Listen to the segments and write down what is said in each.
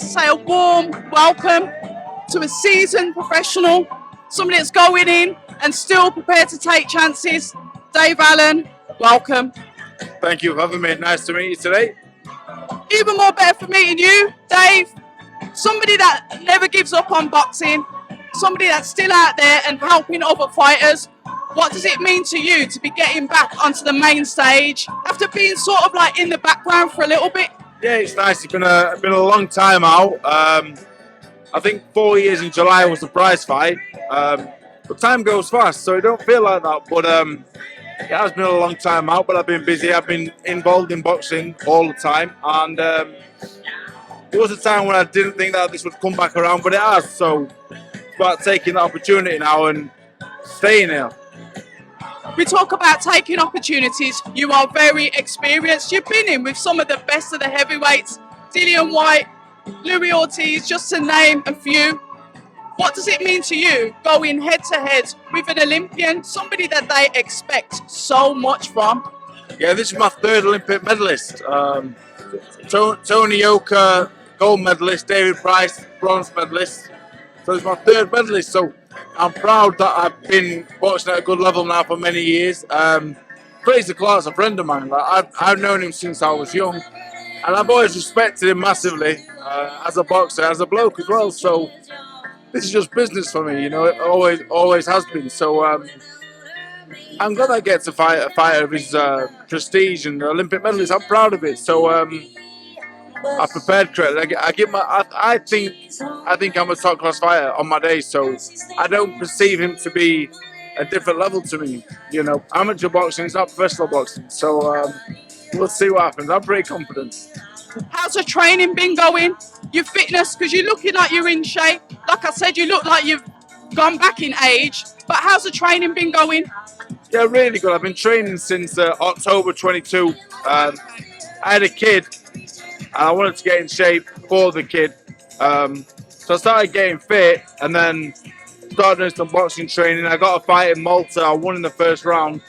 to say a warm welcome to a seasoned professional, somebody that's going in and still prepared to take chances. Dave Allen, welcome. Thank you for having me. Nice to meet you today. Even more better for meeting you, Dave. Somebody that never gives up on boxing, somebody that's still out there and helping other fighters. What does it mean to you to be getting back onto the main stage after being sort of like in the background for a little bit? Yeah, it's nice. It's been a long time out. I think 4 years in July was the prize fight. But time goes fast, so it don't feel like that. But it has been a long time out. But I've been busy. I've been involved in boxing all the time, and there was a time when I didn't think that this would come back around, but it has. So it's about taking the opportunity now and staying here. We talk about taking opportunities. You are very experienced. You've been in with some of the best of the heavyweights, Dillian Whyte, Louis Ortiz, just to name a few. What does it mean to you going head to head with an Olympian, somebody that they expect so much from? Yeah, this is my third Olympic medalist. Tony Yoka, gold medalist, David Price, bronze medalist. So it's my third medalist. So I'm proud that I've been boxing at a good level now for many years. Frazer Clarke's a friend of mine. Like, I've known him since I was young, and I've always respected him massively as a boxer, as a bloke as well. So this is just business for me, you know. It always has been. So I'm glad I get to fight a fighter of his prestige and Olympic medalist. I'm proud of it. So I prepared credit. I think I'm a top class fighter on my day. So I don't perceive him to be a different level to me. You know, amateur boxing is not professional boxing. So we'll see what happens. I'm pretty confident. How's the training been going? Your fitness, because you're looking like you're in shape. Like I said, you look like you've gone back in age. But how's the training been going? Yeah, really good. I've been training since October 22. I had a kid, and I wanted to get in shape for the kid. So I started getting fit, and then started doing some boxing training. I got a fight in Malta. I won in the first round,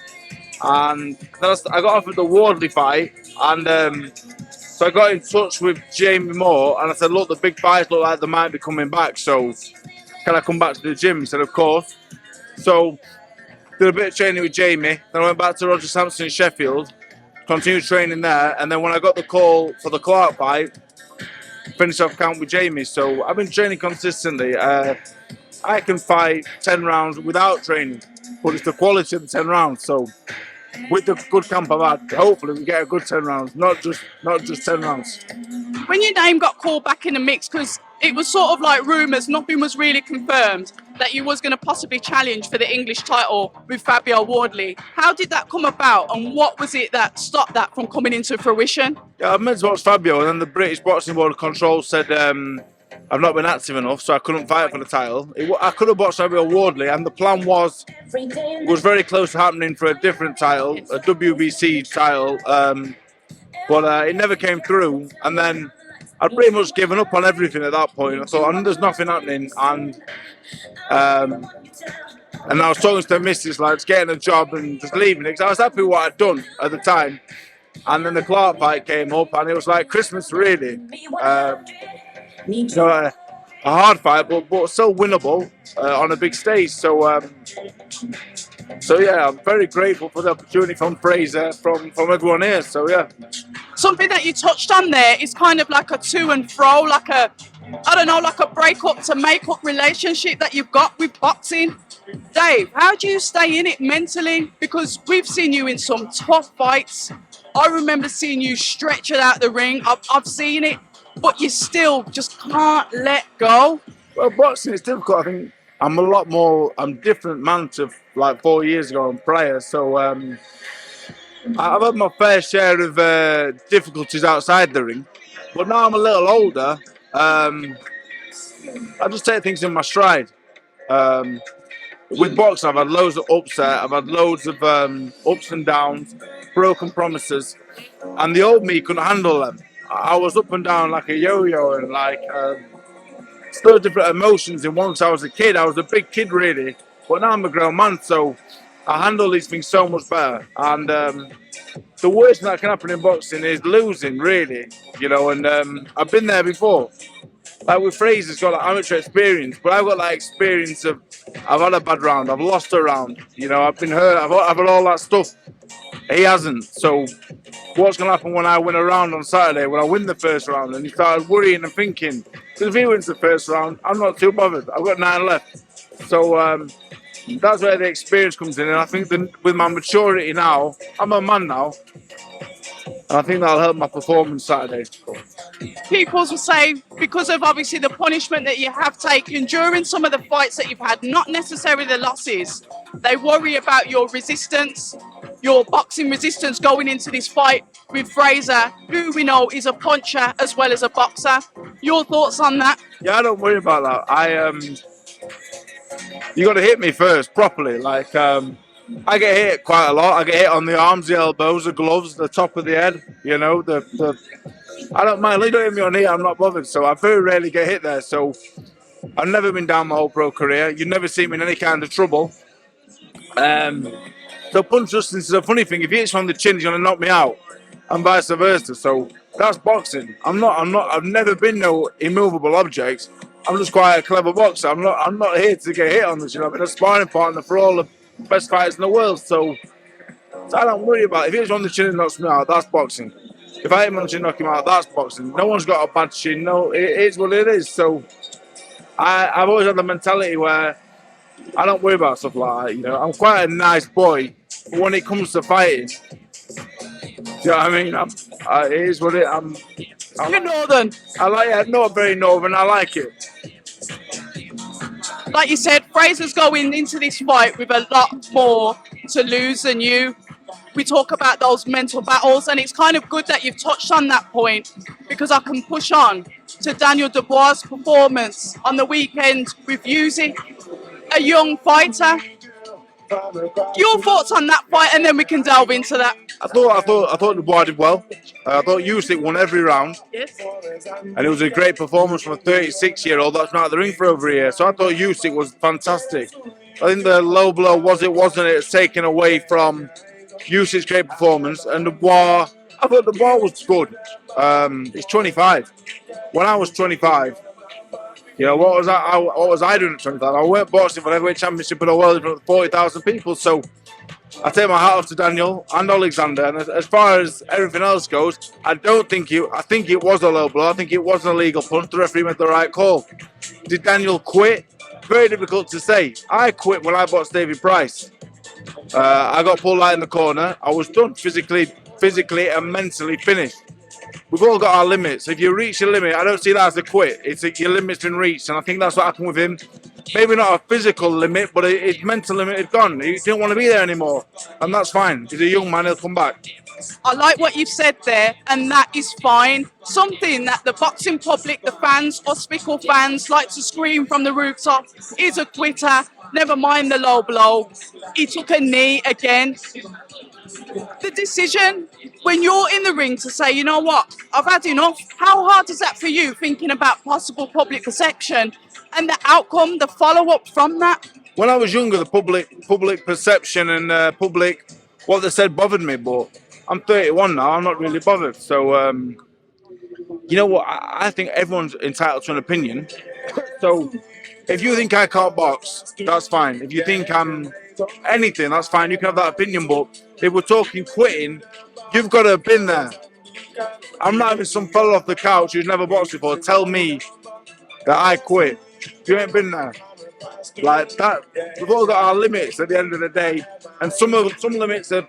and then I got offered the Wardley fight, and so I got in touch with Jamie Moore, and I said, look, the big fights look like they might be coming back, so can I come back to the gym? He said, of course. So did a bit of training with Jamie, then I went back to Roger Sampson in Sheffield, continued training there, and then when I got the call for the Clarke fight, finished off camp with Jamie. So I've been training consistently. I can fight 10 rounds without training, but it's the quality of the 10 rounds. So with the good camp I've had, hopefully we get a good 10 rounds, not just 10 rounds. When your name got called back in the mix, because it was sort of like rumours, nothing was really confirmed, that you was going to possibly challenge for the English title with Fabio Wardley. How did that come about, and what was it that stopped that from coming into fruition? Yeah, I meant to box Fabio, and then the British Boxing Board of Control said I've not been active enough, so I couldn't fight for the title. I could have boxed Fabio Wardley, and the plan was very close to happening for a different title, a WBC title, but it never came through. And then I'd pretty much given up on everything at that point. I thought, there's nothing happening, and I was talking to the missus, like, just getting a job and just leaving it, because I was happy with what I'd done at the time. And then the Clarke fight came up, and it was like Christmas, really. So a hard fight, but still winnable on a big stage. So yeah, I'm very grateful for the opportunity from Frazer, from everyone here. So yeah. Something that you touched on there is kind of like a to and fro, like a break up to make up relationship that you've got with boxing. Dave, how do you stay in it mentally? Because we've seen you in some tough fights. I remember seeing you stretch it out the ring. I've seen it. But you still just can't let go. Well, boxing is difficult. I think I'm different man to like 4 years ago and prior. So I've had my fair share of difficulties outside the ring. But now I'm a little older, I just take things in my stride. With boxing, I've had loads of upset. I've had loads of ups and downs, broken promises. And the old me couldn't handle them. I was up and down like a yo-yo, and like still different emotions in one. Because I was a kid, I was a big kid really, but now I'm a grown man, so I handle these things so much better. And the worst thing that can happen in boxing is losing, really, you know. And I've been there before. like with Frazer's got like amateur experience, but I've got like experience of I've had a bad round, I've lost a round, you know, I've been hurt, I've had all that stuff. He hasn't. So what's going to happen when I win a round on Saturday, when I win the first round? And he started worrying and thinking, because if he wins the first round, I'm not too bothered. I've got 9 left. So that's where the experience comes in. And I think that with my maturity now, I'm a man now. And I think that'll help my performance Saturday. People will say, because of obviously the punishment that you have taken during some of the fights that you've had, not necessarily the losses, they worry about your resistance, your boxing resistance going into this fight with Frazer, who we know is a puncher as well as a boxer. Your thoughts on that? Yeah, I don't worry about that. You got to hit me first properly. Like I get hit quite a lot. I get hit on the arms, the elbows, the gloves, the top of the head. You know, the I don't mind. They don't hit me on here. I'm not bothered. So I very rarely get hit there. So I've never been down my whole pro career. You never see me in any kind of trouble. The punch distance is a funny thing. If he hits me on the chin, he's going to knock me out, and vice versa. So that's boxing. I've never been no immovable object. I'm just quite a clever boxer. I'm not here to get hit on this. You know, I've been a sparring partner for all the best fighters in the world. So I don't worry about it. If he hits me on the chin and knocks me out, that's boxing. If I hit him on the chin and knock him out, that's boxing. No one's got a bad chin. No, it is what it is. So I've always had the mentality where I don't worry about stuff like that. You know, I'm quite a nice boy, but when it comes to fighting, do you know what I mean? It is what it. You're northern. I like it. Not very northern. I like it. Like you said, Frazer's going into this fight with a lot more to lose than you. We talk about those mental battles, and it's kind of good that you've touched on that point, because I can push on to Daniel Dubois' performance on the weekend with Usyk, a young fighter. Your thoughts on that fight, and then we can delve into that. I thought Dubois did well. I thought Usyk won every round. Yes. And it was a great performance from a 36-year-old that's been out of the ring for over a year. So I thought Usyk was fantastic. I think the low blow wasn't it? It's taken away from Usyk's great performance. And Dubois, I thought Dubois was good. He's 25. When I was 25, you know, what was I doing at 25? I weren't boxing for the heavyweight championship in the world in front of 40,000 people. So I take my hat off to Daniel and Alexander. And as far as everything else goes, I think it was a low blow. I think it was an illegal punch. The referee made the right call. Did Daniel quit? Very difficult to say. I quit when I boxed David Price. I got pulled out in the corner. I was done physically and mentally finished. We've all got our limits. If you reach your limit, I don't see that as a quit. It's your limit's been reached, and I think that's what happened with him. Maybe not a physical limit, but his mental limit had gone. He didn't want to be there anymore, and that's fine. He's a young man, he'll come back. I like what you've said there, and that is fine. Something that the boxing public, the fans, hospital fans, like to scream from the rooftop is a quitter. Never mind the low blow. He took a knee again. The decision, when you're in the ring, to say, you know what, I've had enough. How hard is that for you, thinking about possible public perception and the outcome, the follow-up from that? When I was younger, the public perception and public what they said bothered me, but I'm 31 now. I'm not really bothered. So, you know what? I think everyone's entitled to an opinion. So, if you think I can't box, that's fine. If you think I'm anything, that's fine. You can have that opinion. But if we're talking quitting, you've got to have been there. I'm not having some fella off the couch who's never boxed before tell me that I quit. You ain't been there. Like that, we've all got our limits at the end of the day, and some limits are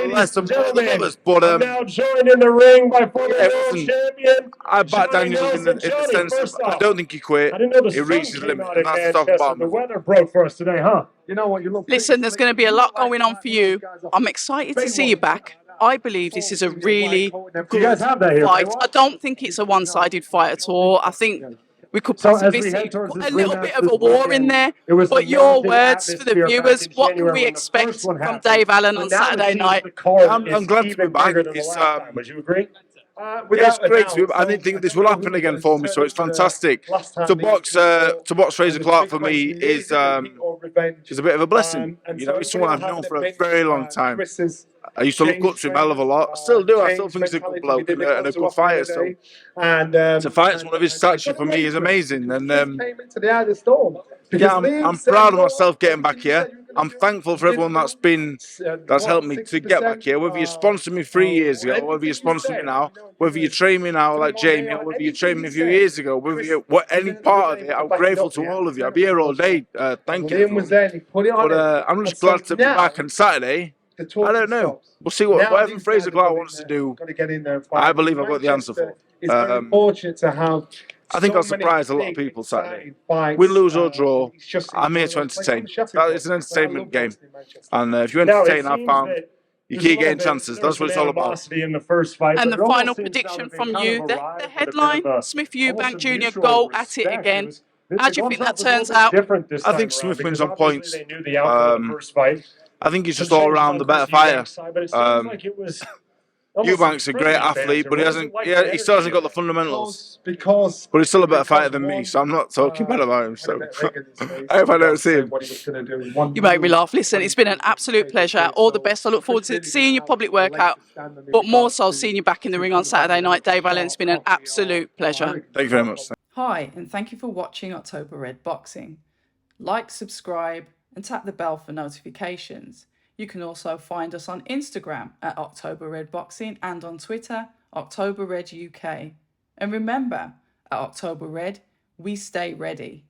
less than others. But now joined in the ring by former world champion. I back Daniel in the sense of, I don't think he quit. He reached his limit, and that's the talk about. The weather broke for us today, huh? You know what? You look. Listen, there's going to be a lot going on for you. I'm excited to see you back. I believe this is a really good fight. I don't think it's a one-sided fight at all. I think we could possibly see a little bit of a war in there. But your words for the viewers, what can we expect from Dave Allen on Saturday night? I'm glad to be back. Would you agree? It's great to be. I didn't think this will happen again for me, so it's fantastic. To box Frazer Clarke for me is a bit of a blessing. You know, it's someone I've known for a very long time. I used to look up to him a hell of a lot. Still do. I still think he's a good bloke and a good fighter. So to fight as one of his stature for me is amazing. And yeah, I'm proud of myself getting back here. I'm thankful for everyone that's helped me to get back here. Whether you sponsored me 3 years ago, whether you sponsor me now, whether you train me now like Jamie, or whether you trained me a few years ago, whether you any part of it, I'm grateful to all of you. I'll be here all day. Thank you. But I'm just glad to be back on Saturday. I don't know. We'll see whatever Frazer Clarke wants to do. I believe I've got the answer for. I think I'll surprise a lot of people Saturday. Win, lose or draw, I'm here to entertain. It's an entertainment game. And if you entertain, I found you keep getting chances. That's what it's all about. And the final prediction from you, the headline, Smith Eubank Jr. go at it again. How do you think that turns out? I think Smith wins on points. I think he's just all around the better fighter. Eubank's a great athlete, but he still hasn't got the fundamentals. But he's still a better fighter than me, so I'm not talking bad about him. So I hope I don't see him. You make me laugh. Listen, it's been an absolute pleasure. All the best. I look forward to seeing your public workout, but more so seeing you back in the ring on Saturday night, Dave Allen. It's been an absolute pleasure. Thank you very much. Hi, and thank you for watching October Red Boxing. Like, subscribe, and tap the bell for notifications. You can also find us on Instagram at October Red Boxing and on Twitter, October Red UK. And remember, at October Red, we stay ready.